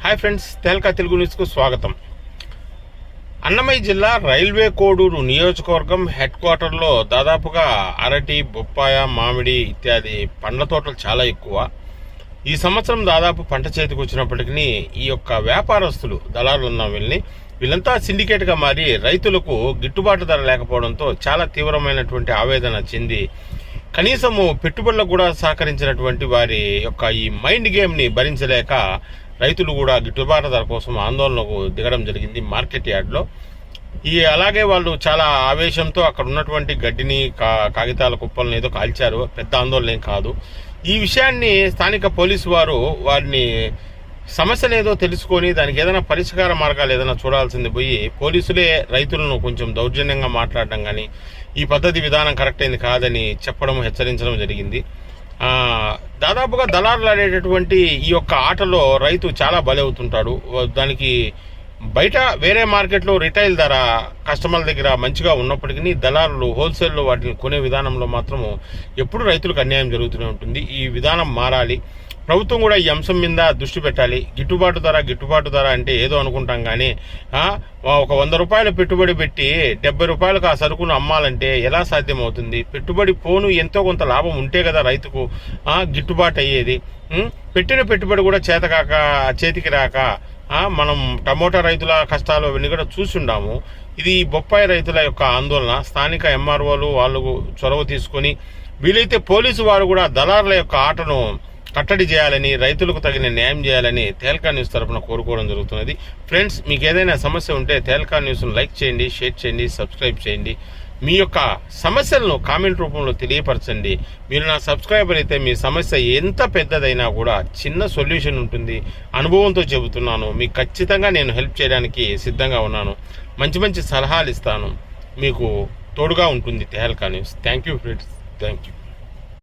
Hi friends, తెల్కా Telugu న్యూస్కు స్వాగతం. అన్నమయ్య జిల్లా రైల్వే కోడూరు నియోజకవర్గం హెడ్ క్వార్టర్లో దాదాపుగా అరటి, బొప్పాయ, మామిడి ఇత్యాది పండ్ల తోటలు చాలా ఎక్కువ. ఈ సంవత్సరం దాదాపు పంట చేతికి వచ్చినప్పటికీ ఈ యొక్క వ్యాపారస్తులు దళారులు ఉన్న వీళ్ళంతా సిండికేట్గా మారి రైతులకు గిట్టుబాటు ధర లేకపోవడంతో చాలా తీవ్రమైనటువంటి ఆవేదన చెంది కనీసము పెట్టుబడులకు కూడా సహకరించినటువంటి వారి యొక్క ఈ మైండ్ గేమ్ని భరించలేక రైతులు కూడా గిట్టుబాటు ధర కోసం ఆందోళనకు దిగడం జరిగింది మార్కెట్ యార్డ్లో. అలాగే వాళ్ళు చాలా ఆవేశంతో అక్కడ ఉన్నటువంటి గడ్డిని కాగితాల కుప్పలను ఏదో కాల్చారు. పెద్ద ఆందోళన ఏం కాదు. ఈ విషయాన్ని స్థానిక పోలీసు వారు వారిని సమస్యలు ఏదో తెలుసుకొని దానికి ఏదైనా పరిష్కార మార్గాలు ఏదైనా చూడాల్సింది పోయి పోలీసులే రైతులను కొంచెం దౌర్జన్యంగా మాట్లాడడం కానీ ఈ పద్ధతి విధానం కరెక్ట్ అయింది కాదని చెప్పడం, హెచ్చరించడం జరిగింది. దాదాపుగా దళారులు ఆడేటటువంటి ఈ యొక్క ఆటలో రైతు చాలా బలవుతుంటాడు. దానికి బయట వేరే మార్కెట్లో రిటైల్ ధర కస్టమర్ల దగ్గర మంచిగా ఉన్నప్పటికీ దళారులు హోల్సేల్లో వాటిని కొనే విధానంలో మాత్రము ఎప్పుడు రైతులకు అన్యాయం జరుగుతూనే ఉంటుంది. ఈ విధానం మారాలి. ప్రభుత్వం కూడా ఈ అంశం మీద దృష్టి పెట్టాలి. గిట్టుబాటు ధర అంటే ఏదో అనుకుంటాం కానీ ఒక 100 రూపాయల పెట్టుబడి పెట్టి 70 రూపాయలకు ఆ సరుకును అమ్మాలంటే ఎలా సాధ్యమవుతుంది? పెట్టుబడి పోను ఎంతో కొంత లాభం ఉంటే కదా రైతుకు గిట్టుబాటు అయ్యేది. పెట్టిన పెట్టుబడి కూడా చేతికి రాక మనం టమోటా రైతుల కష్టాలు అవన్నీ కూడా చూసుండాము. ఇది బొప్పాయి రైతుల యొక్క ఆందోళన. స్థానిక ఎంఆర్ఓలు వాళ్ళు చొరవ తీసుకొని వీలైతే పోలీసు వారు కూడా దళారుల యొక్క ఆటను కట్టడి చేయాలని, రైతులకు తగిన న్యాయం చేయాలని తెల్కా న్యూస్ తరఫున కోరుకోవడం జరుగుతున్నది. ఫ్రెండ్స్, మీకు ఏదైనా సమస్య ఉంటే తెల్కా న్యూస్ను లైక్ చేయండి, షేర్ చేయండి, సబ్స్క్రైబ్ చేయండి. మీ యొక్క సమస్యలను కామెంట్ రూపంలో తెలియపరచండి. మీరు నా సబ్స్క్రైబర్ అయితే మీ సమస్య ఎంత పెద్దదైనా కూడా చిన్న సొల్యూషన్ ఉంటుంది. అనుభవంతో చెబుతున్నాను. మీకు ఖచ్చితంగా నేను హెల్ప్ చేయడానికి సిద్ధంగా ఉన్నాను. మంచి సలహాలు ఇస్తాను. మీకు తోడుగా ఉంటుంది తెల్కా news. Thank you friends, thank you.